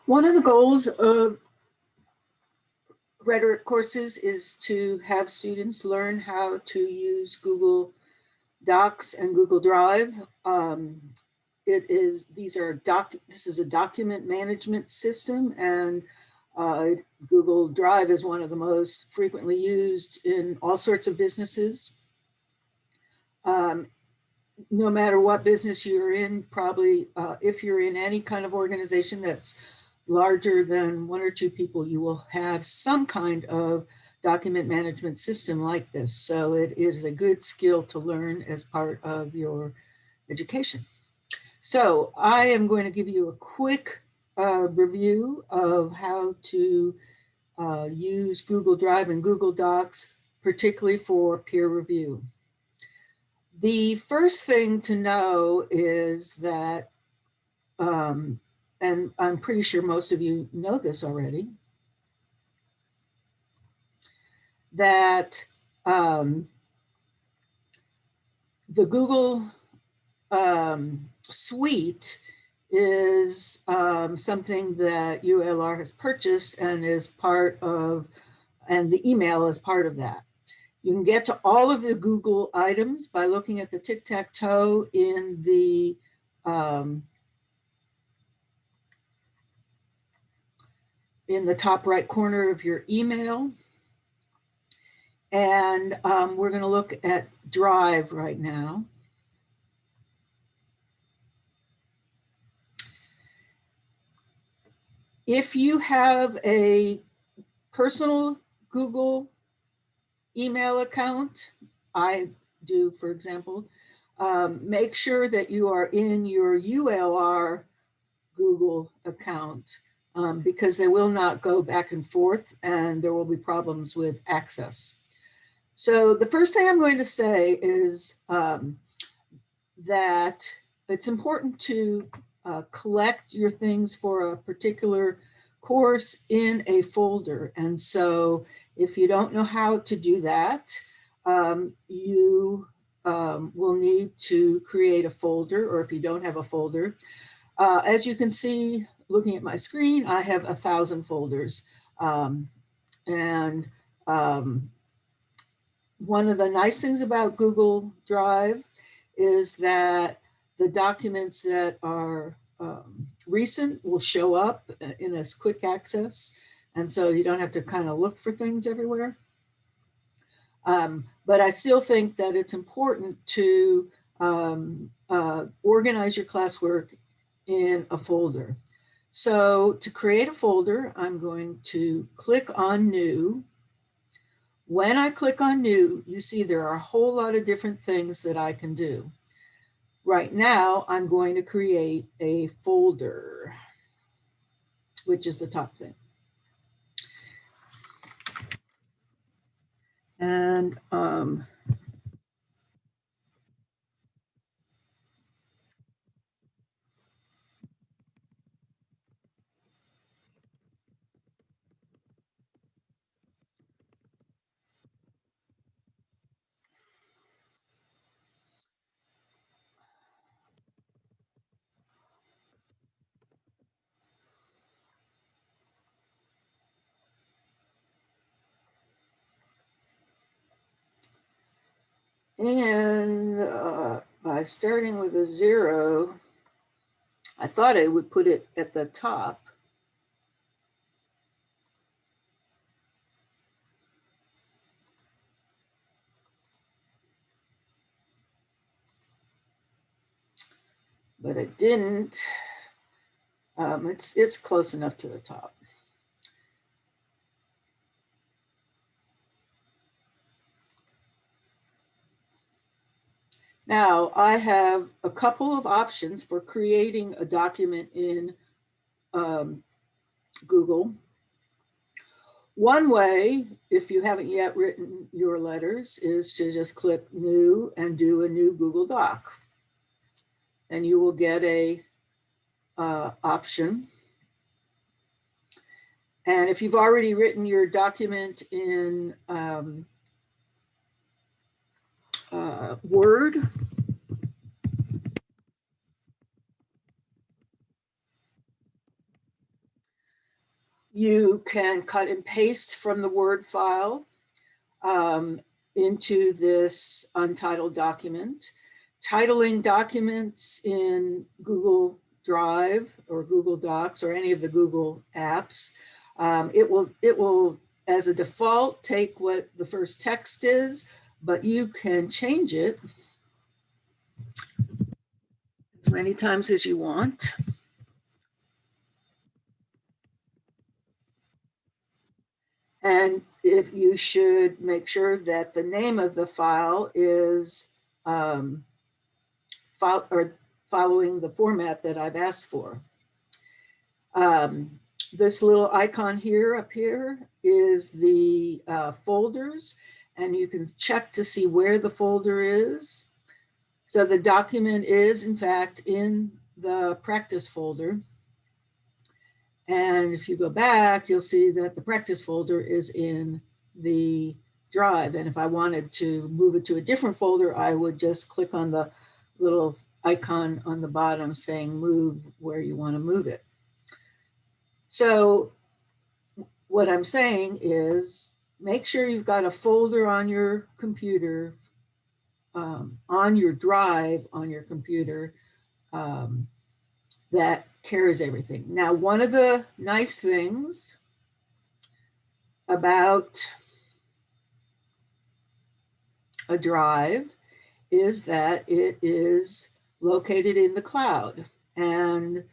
One of the goals of rhetoric courses is to have students learn how to use Google Docs and Google Drive. This is a document management system, and Google Drive is one of the most frequently used in all sorts of businesses. No matter what business you're in, probably if you're in any kind of organization that's larger than 1 or 2 people, you will have some kind of document management system like this. So it is a good skill to learn as part of your education. So I am going to give you a quick review of how to use Google Drive and Google Docs, particularly for peer review. The first thing to know is that, and I'm pretty sure most of you know this already, that the Google Suite is something that ULR has purchased and is part of, and the email is part of that. You can get to all of the Google items by looking at the tic-tac-toe in the top right corner of your email. And we're going to look at Drive right now. If you have a personal Google email account, I do, for example, make sure that you are in your ULR Google account because they will not go back and forth and there will be problems with access. So the first thing I'm going to say is that it's important to collect your things for a particular course in a folder. And so if you don't know how to do that, you will need to create a folder, or if you don't have a folder. As you can see, looking at my screen, I have 1,000 folders. One of the nice things about Google Drive is that the documents that are recent will show up in a quick access. And so you don't have to kind of look for things everywhere. But I still think that it's important to organize your classwork in a folder. So to create a folder, I'm going to click on New. When I click on New, you see there are a whole lot of different things that I can do. Right now, I'm going to create a folder, which is the top thing. And by starting with a 0, I thought I would put it at the top. But it didn't. It's close enough to the top. Now, I have a couple of options for creating a document in Google. One way, if you haven't yet written your letters, is to just click New and do a new Google Doc. And you will get a option. And if you've already written your document in Word, You can cut and paste from the Word file into this untitled document. Titling documents in Google Drive or Google Docs or any of the Google apps, it will, as a default, take what the first text is, but you can change it as many times as you want. And if you should make sure that the name of the file is following the format that I've asked for. This little icon here up here is the folders, and you can check to see where the folder is. So the document is in fact in the practice folder. And if you go back, you'll see that the practice folder is in the drive. And if I wanted to move it to a different folder, I would just click on the little icon on the bottom saying move where you want to move it. So what I'm saying is make sure you've got a folder on your computer, on your drive on your computer, that carries everything. Now, one of the nice things about a drive is that it is located in the cloud. And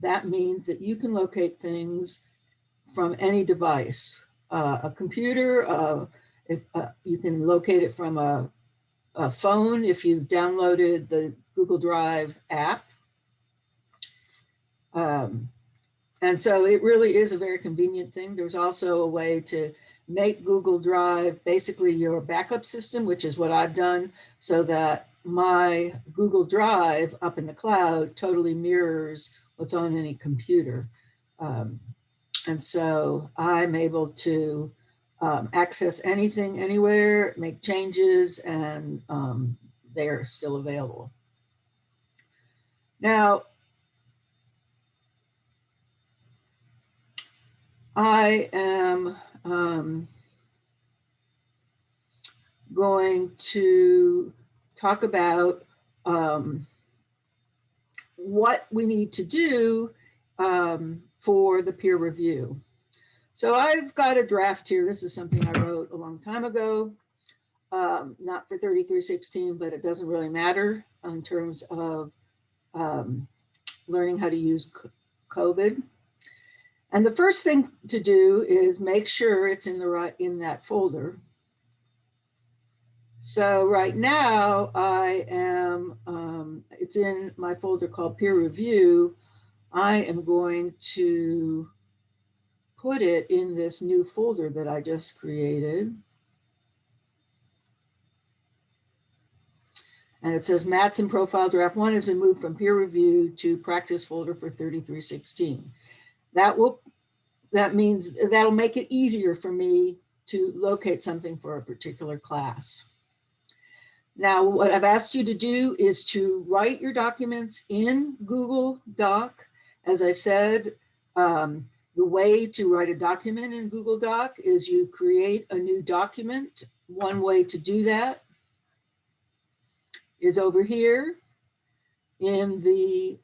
that means that you can locate things from any device. A computer, you can locate it from a phone if you've downloaded the Google Drive app. And so it really is a very convenient thing. There's also a way to make Google Drive basically your backup system, which is what I've done, so that my Google Drive up in the cloud totally mirrors what's on any computer. And so I'm able to access anything, anywhere, make changes, and they're still available. Now, I am going to talk about what we need to do for the peer review. So I've got a draft here. This is something I wrote a long time ago, not for 3316, but it doesn't really matter in terms of learning how to use COVID. And the first thing to do is make sure it's in that folder. So right now I am, it's in my folder called peer review. I am going to put it in this new folder that I just created. And it says Matson Profile Draft 1 has been moved from peer review to practice folder for 3316. That means that'll make it easier for me to locate something for a particular class. Now, what I've asked you to do is to write your documents in Google Doc. As I said, the way to write a document in Google Doc is you create a new document. One way to do that is over here in the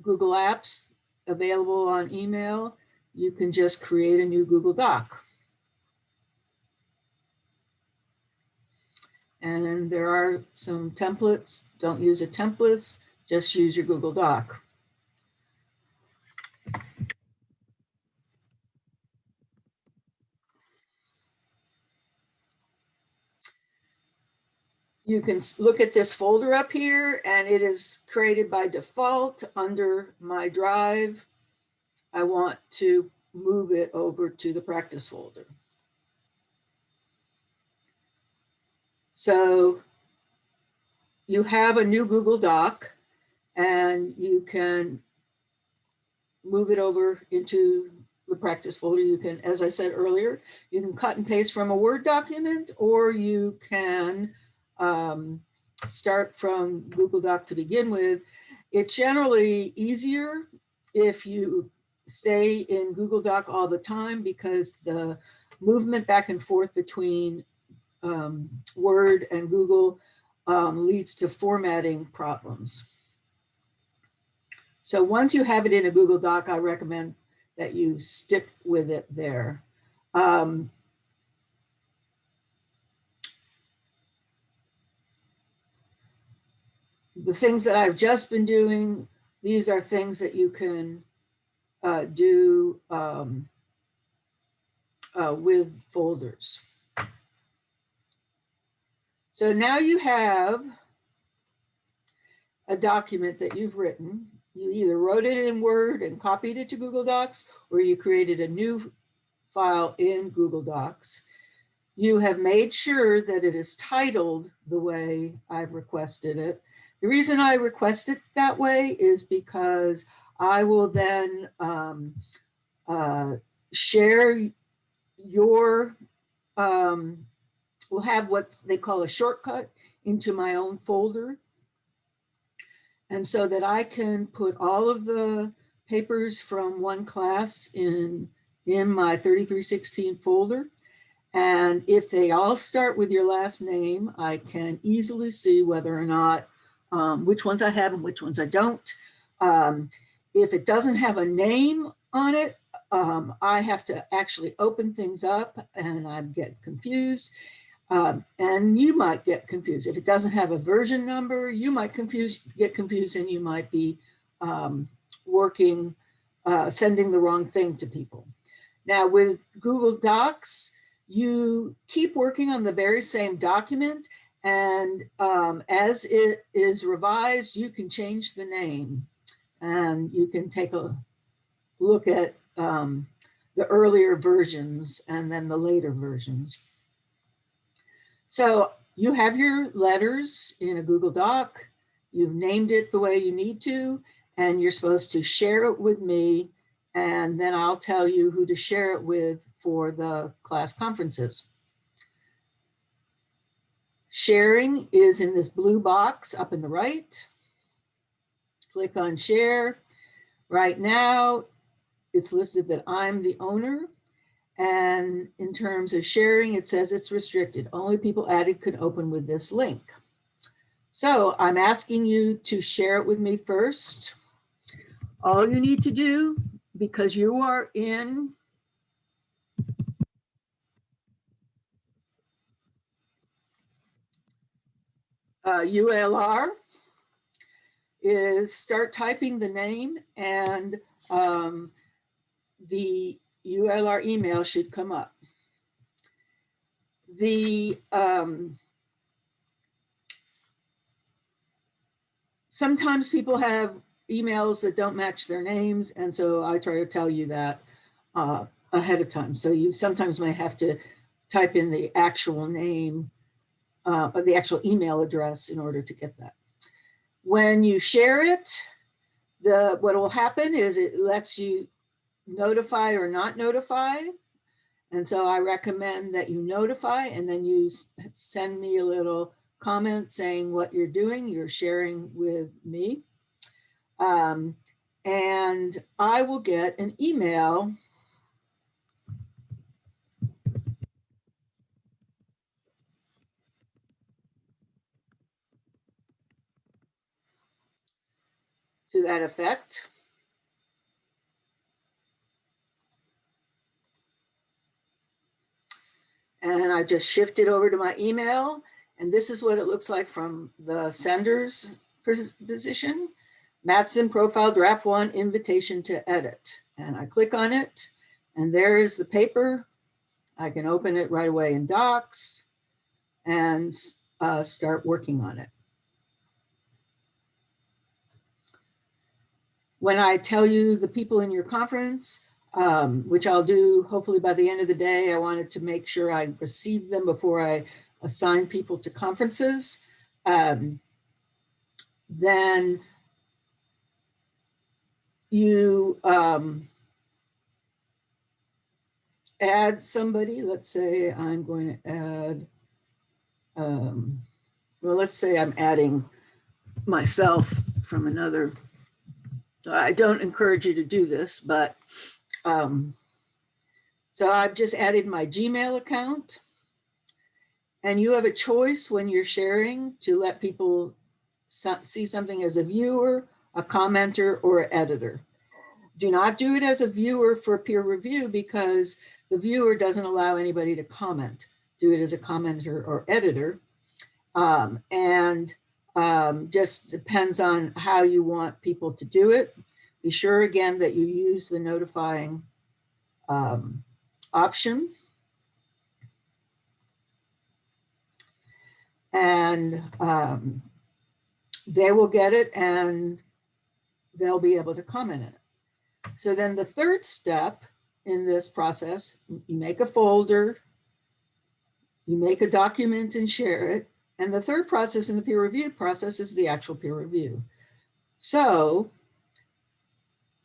Google Apps available on email. You can just create a new Google Doc. And there are some templates. Don't use a template, just use your Google Doc. You can look at this folder up here, and it is created by default under my drive. I want to move it over to the practice folder. So you have a new Google Doc, and you can move it over into the practice folder. You can, as I said earlier, you can cut and paste from a Word document, or you can start from Google Doc to begin with. It's generally easier if you stay in Google Doc all the time because the movement back and forth between Word and Google leads to formatting problems. So once you have it in a Google Doc, I recommend that you stick with it there. The things that I've just been doing, these are things that you can do with folders. So now you have a document that you've written. You either wrote it in Word and copied it to Google Docs, or you created a new file in Google Docs. You have made sure that it is titled the way I've requested it. The reason I request it that way is because I will then share your, we'll have what they call a shortcut into my own folder. And so that I can put all of the papers from one class in my 3316 folder. And if they all start with your last name, I can easily see whether or not, which ones I have and which ones I don't. If it doesn't have a name on it, I have to actually open things up and I get confused. And you might get confused. If it doesn't have a version number, you might get confused and you might be sending the wrong thing to people. Now with Google Docs, you keep working on the very same document, and as it is revised, you can change the name and you can take a look at the earlier versions and then the later versions. So you have your letters in a Google Doc, you've named it the way you need to, and you're supposed to share it with me, and then I'll tell you who to share it with for the class conferences. Sharing is in this blue box up in the right. Click on share. Right now, it's listed that I'm the owner. And in terms of sharing, it says it's restricted. Only people added could open with this link. So I'm asking you to share it with me first. All you need to do, because you are in ULR, is start typing the name, and the ULR email should come up. Sometimes people have emails that don't match their names, and so I try to tell you that ahead of time. So you sometimes may have to type in the actual name or the actual email address in order to get that. When you share it, what will happen is it lets you notify or not notify. And so I recommend that you notify, and then you send me a little comment saying what you're doing, you're sharing with me. And I will get an email to that effect. And I just shift it over to my email. And this is what it looks like from the sender's position. Matson profile draft 1 invitation to edit. And I click on it, and there is the paper. I can open it right away in Docs and start working on it. When I tell you the people in your conference, which I'll do hopefully by the end of the day, I wanted to make sure I receive them before I assign people to conferences. Then you add somebody. Let's say I'm going to add, well, let's say I'm adding myself from another I don't encourage you to do this, but so I've just added my Gmail account, and you have a choice when you're sharing to let people see something as a viewer, a commenter, or an editor. Do not do it as a viewer for peer review because the viewer doesn't allow anybody to comment. Do it as a commenter or editor. Just depends on how you want people to do it. Be sure again that you use the notifying option. And they will get it and they'll be able to comment on it. So then the third step in this process, you make a folder, you make a document and share it. And the third process in the peer review process is the actual peer review. So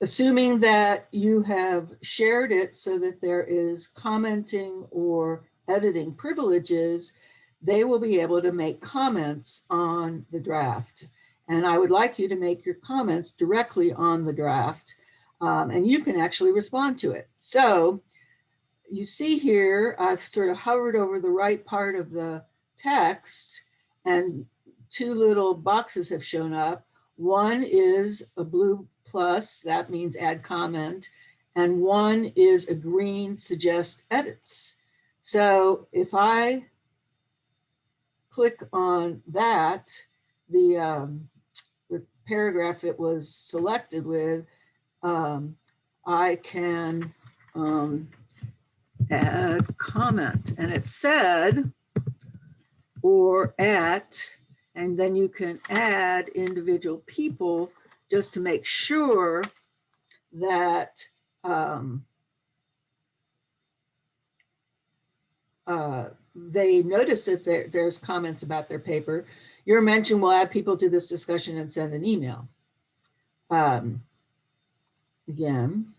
assuming that you have shared it so that there is commenting or editing privileges, they will be able to make comments on the draft. And I would like you to make your comments directly on the draft, and you can actually respond to it. So you see here, I've sort of hovered over the right part of the text, and two little boxes have shown up. One is a blue plus, that means add comment, and one is a green suggest edits. So if I click on that, the paragraph it was selected with, I can add comment, and it said or at, and then you can add individual people just to make sure that they notice that there's comments about their paper. Your mention will add people to this discussion and send an email. Again,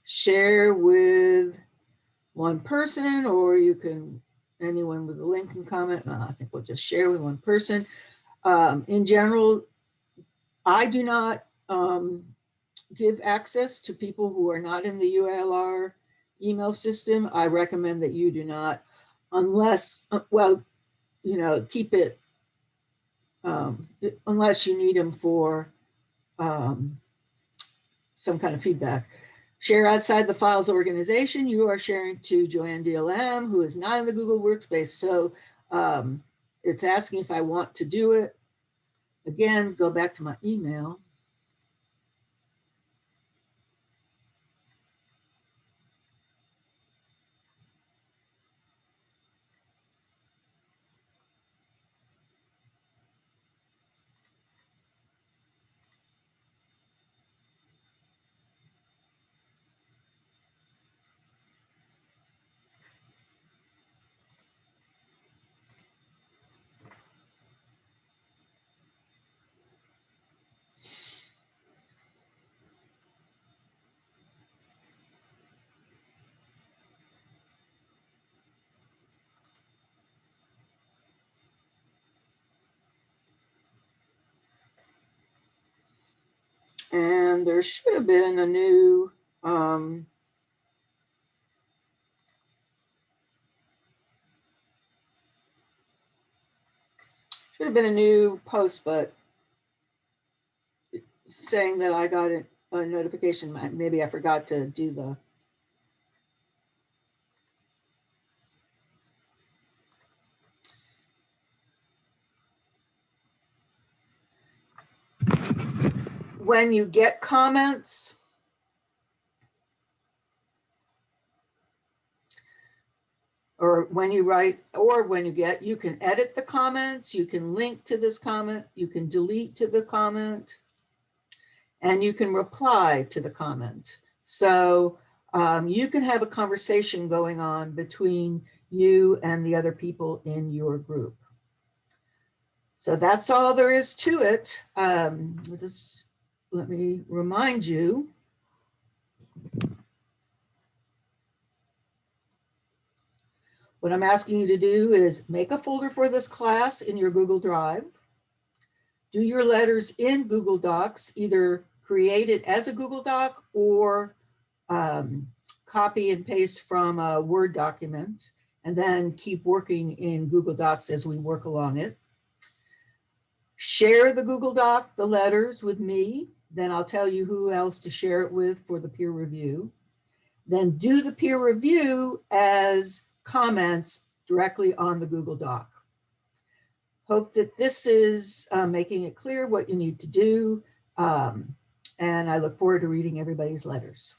share with one person, or you can, anyone with a link can comment. I think we'll just share with one person. In general, I do not give access to people who are not in the UALR email system. I recommend that you do not, unless, well, you know, keep it, unless you need them for some kind of feedback. Share outside the files organization. You are sharing to Joanne DLM, who is not in the Google Workspace. So it's asking if I want to do it. Again, go back to my email. And there should have been a new post, but saying that I got a notification. Maybe I forgot to do the when you get comments, or when you write, or when you get, you can edit the comments, you can link to this comment, you can delete to the comment, and you can reply to the comment. So you can have a conversation going on between you and the other people in your group. So that's all there is to it. Just let me remind you. What I'm asking you to do is make a folder for this class in your Google Drive. Do your letters in Google Docs, either create it as a Google Doc or copy and paste from a Word document, and then keep working in Google Docs as we work along it. Share the Google Doc, the letters with me, then I'll tell you who else to share it with for the peer review. Then do the peer review as comments directly on the Google Doc. Hope that this is making it clear what you need to do. And I look forward to reading everybody's letters.